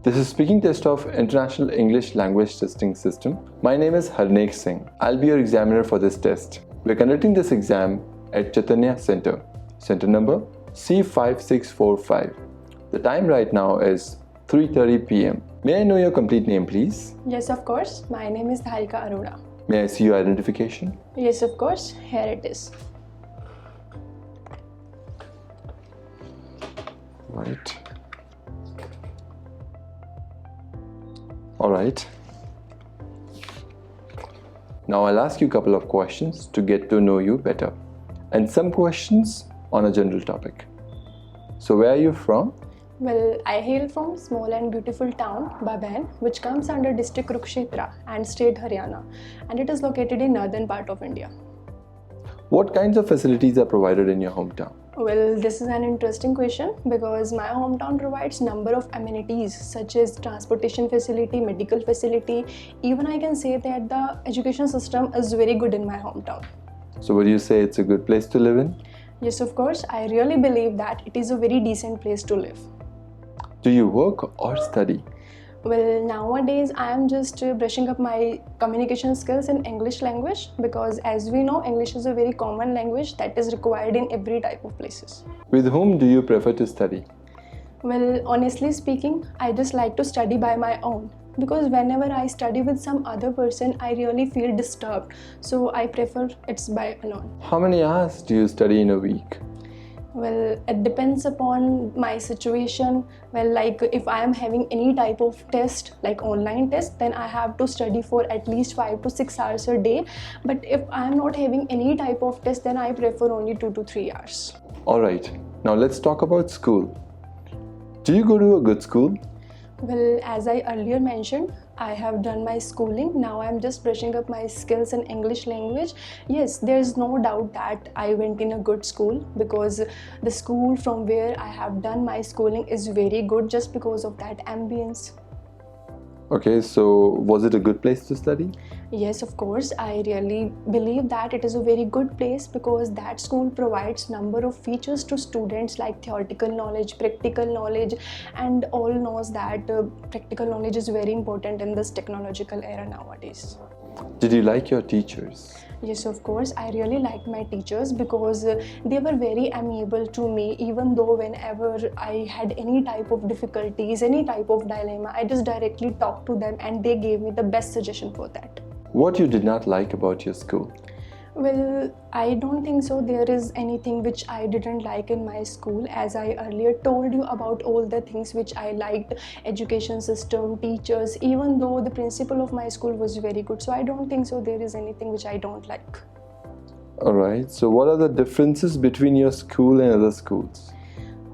This is speaking test of International English Language Testing System. My name is Harneek Singh. I'll be your examiner for this test. We're conducting this exam at Chetanya Center. Center number C5645. The time right now is 3:30 p.m. May I know your complete name, please? Yes, of course. My name is Dharika Arora. May I see your identification? Yes, of course. Here it is. Right. Alright. Now I'll ask you a couple of questions to get to know you better, and some questions on a general topic. So where are you from? Well, I hail from small and beautiful town, Baban, which comes under district Kurukshetra and state Haryana, and it is located in northern part of India. What kinds of facilities are provided in your hometown? Well, this is an interesting question because my hometown provides number of amenities such as transportation facility, medical facility. Even I can say that the education system is very good in my hometown. So would you say it's a good place to live in? Yes, of course. I really believe that it is a very decent place to live. Do you work or study? Well, nowadays I am just brushing up my communication skills in English language because as we know, English is a very common language that is required in every type of places. With whom do you prefer to study? Well, honestly speaking, I just like to study by my own because whenever I study with some other person, I really feel disturbed. So I prefer it's by alone. How many hours do you study in a week? Well, it depends upon my situation. Well, like if I am having any type of test, like online test, then I have to study for at least 5 to 6 hours a day. But if I am not having any type of test, then I prefer only 2 to 3 hours. Alright, now let's talk about school. Do you go to a good school? Well, as I earlier mentioned, I have done my schooling. Now I'm just brushing up my skills in English language. Yes, there's no doubt that I went in a good school because the school from where I have done my schooling is very good just because of that ambience. Okay, so was it a good place to study? Yes, of course. I really believe that it is a very good place because that school provides number of features to students like theoretical knowledge, practical knowledge, and all knows that practical knowledge is very important in this technological era nowadays. Did you like your teachers? Yes, of course. I really liked my teachers because they were very amiable to me. Even though whenever I had any type of difficulties, any type of dilemma, I just directly talked to them and they gave me the best suggestion for that. What you did not like about your school? Well, I don't think so there is anything which I didn't like in my school. As I earlier told you about all the things which I liked, education system, teachers, even though the principal of my school was very good. So I don't think so there is anything which I don't like. Alright, so what are the differences between your school and other schools?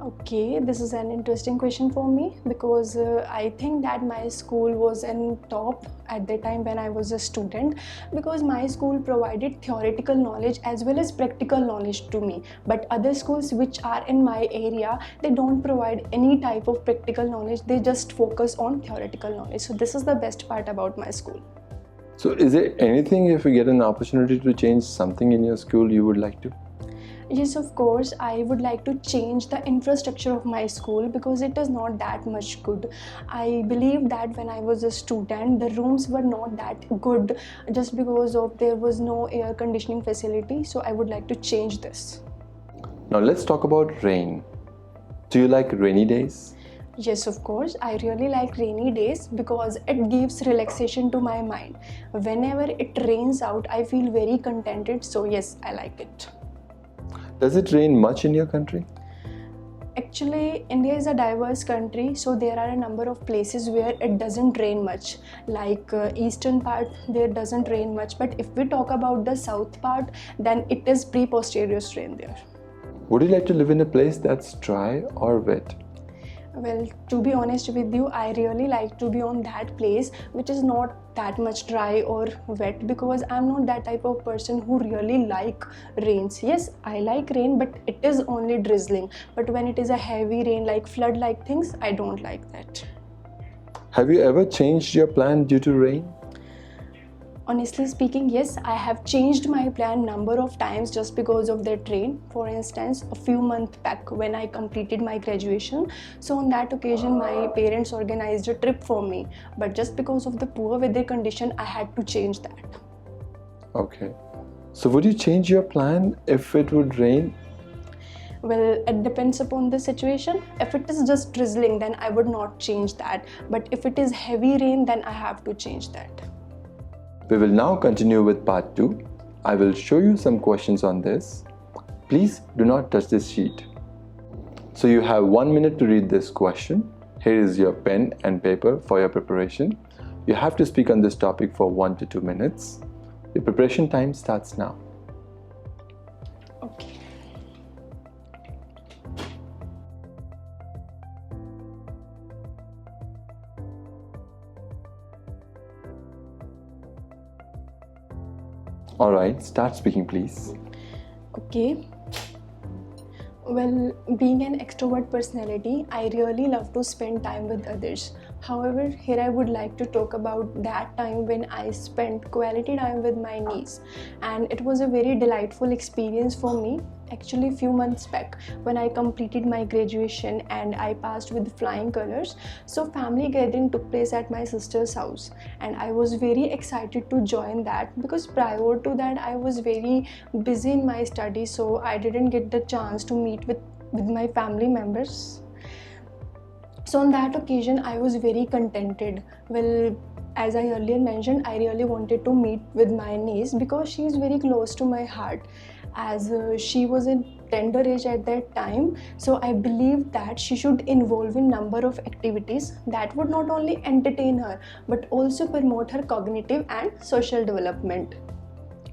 Okay, this is an interesting question for me because I think that my school was in top at the time when I was a student because my school provided theoretical knowledge as well as practical knowledge to me. But other schools which are in my area, they don't provide any type of practical knowledge. They just focus on theoretical knowledge. So this is the best part about my school. So is there anything, if you get an opportunity to change something in your school, you would like to? Yes, of course. I would like to change the infrastructure of my school because it is not that much good. I believe that when I was a student, the rooms were not that good just because of there was no air conditioning facility. So I would like to change this. Now let's talk about rain. Do you like rainy days? Yes, of course. I really like rainy days because it gives relaxation to my mind. Whenever it rains out, I feel very contented. So yes, I like it. Does it rain much in your country? Actually, India is a diverse country, so there are a number of places where it doesn't rain much. Like eastern part, there doesn't rain much. But if we talk about the south part, then it is preposterous rain there. Would you like to live in a place that's dry or wet? Well, to be honest with you, I really like to be on that place which is not that much dry or wet because I'm not that type of person who really like rains. Yes, I like rain, but it is only drizzling. But when it is a heavy rain like flood like things, I don't like that. Have you ever changed your plan due to rain? Honestly speaking, yes, I have changed my plan number of times just because of the train. For instance, a few months back when I completed my graduation, so on that occasion my parents organized a trip for me, but just because of the poor weather condition I had to change that. Okay. So would you change your plan if it would rain? Well, it depends upon the situation. If it is just drizzling, then I would not change that, but if it is heavy rain, then I have to change that. We will now continue with part 2. I will show you some questions on this. Please do not touch this sheet. So you have 1 minute to read this question. Here is your pen and paper for your preparation. You have to speak on this topic for 1 to 2 minutes. Your preparation time starts now. Okay. Alright, start speaking please. Okay. Well, being an extrovert personality, I really love to spend time with others. However, here I would like to talk about that time when I spent quality time with my niece, and it was a very delightful experience for me. Actually, few months back when I completed my graduation and I passed with flying colors, so family gathering took place at my sister's house, and I was very excited to join that because prior to that I was very busy in my studies, so I didn't get the chance to meet with my family members. So on that occasion I was very contented. Well, as I earlier mentioned, I really wanted to meet with my niece because she is very close to my heart, as she was in tender age at that time. So I believed that she should involve in number of activities that would not only entertain her but also promote her cognitive and social development.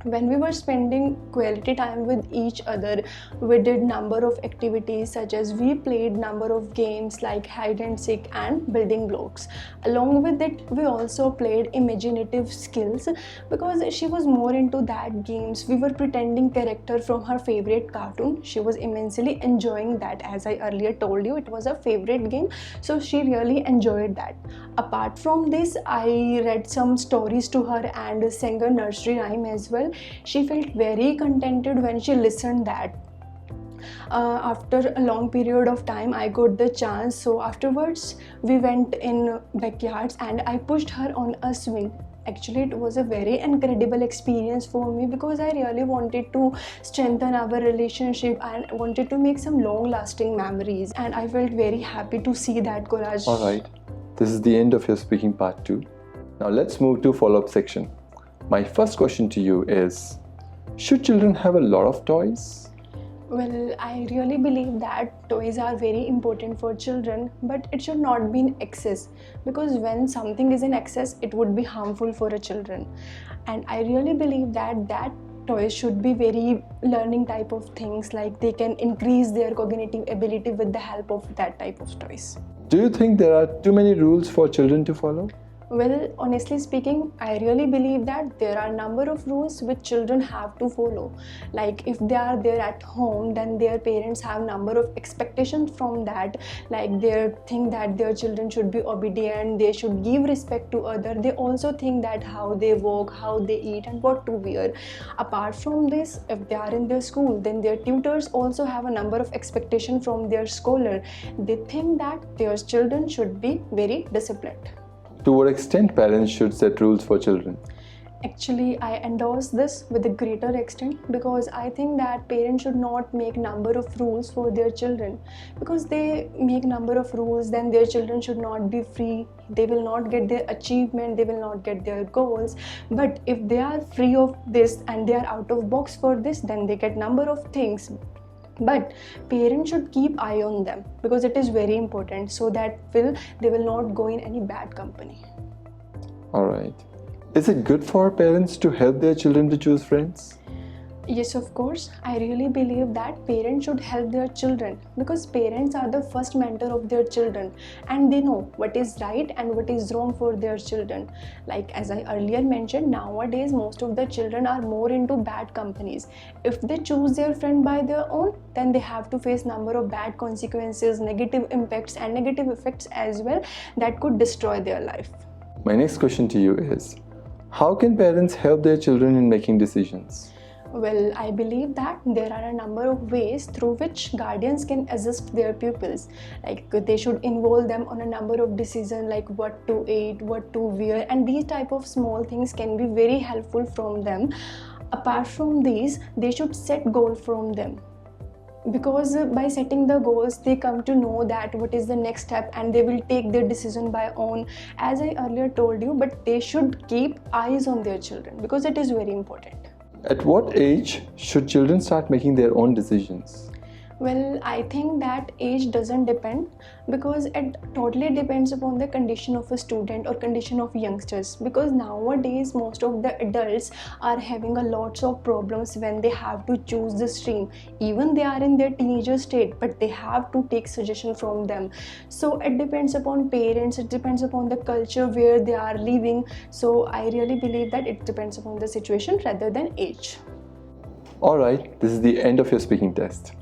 When we were spending quality time with each other, we did number of activities such as we played number of games like hide and seek and building blocks. Along with it, we also played imaginative skills because she was more into that games. We were pretending character from her favorite cartoon. She was immensely enjoying that. As I earlier told you, it was a favorite game, so she really enjoyed that. Apart from this, I read some stories to her and sang a nursery rhyme as well. She felt very contented when she listened that. After a long period of time I got the chance, so afterwards we went in backyards and I pushed her on a swing. Actually, it was a very incredible experience for me because I really wanted to strengthen our relationship and wanted to make some long lasting memories, and I felt very happy to see that courage. Alright, this is the end of your speaking part 2. Now let's move to follow-up section. My first question to you is, should children have a lot of toys? Well, I really believe that toys are very important for children, but it should not be in excess, because when something is in excess, it would be harmful for a children. And I really believe that toys should be very learning type of things, like they can increase their cognitive ability with the help of that type of toys. Do you think there are too many rules for children to follow? Well, honestly speaking, I really believe that there are a number of rules which children have to follow. Like if they are there at home, then their parents have number of expectations from that. Like they think that their children should be obedient, they should give respect to others. They also think that how they walk, how they eat and what to wear. Apart from this, if they are in their school, then their tutors also have a number of expectations from their scholar. They think that their children should be very disciplined. To what extent parents should set rules for children? Actually, I endorse this with a greater extent because I think that parents should not make number of rules for their children, because they make number of rules, then their children should not be free. They will not get their achievement, they will not get their goals. But if they are free of this and they are out of box for this, then they get number of things. But parents should keep eye on them because it is very important, so that they will not go in any bad company. Alright. Is it good for parents to help their children to choose friends? Yes, of course. I really believe that parents should help their children because parents are the first mentor of their children and they know what is right and what is wrong for their children. Like as I earlier mentioned, nowadays most of the children are more into bad companies. If they choose their friend by their own, then they have to face number of bad consequences, negative impacts and negative effects as well that could destroy their life. My next question to you is, How can parents help their children in making decisions? Well, I believe that there are a number of ways through which guardians can assist their pupils. Like they should involve them on a number of decisions like what to eat, what to wear, and these type of small things can be very helpful from them. Apart from these, they should set goal from them, because by setting the goals they come to know that what is the next step and they will take their decision by own, as I earlier told you. But they should keep eyes on their children because it is very important. At what age should children start making their own decisions? Well, I think that age doesn't depend, because it totally depends upon the condition of a student or condition of youngsters, because nowadays most of the adults are having a lots of problems when they have to choose the stream. Even they are in their teenager state, but they have to take suggestion from them. So it depends upon parents, it depends upon the culture where they are living. So I really believe that it depends upon the situation rather than age. Alright, this is the end of your speaking test.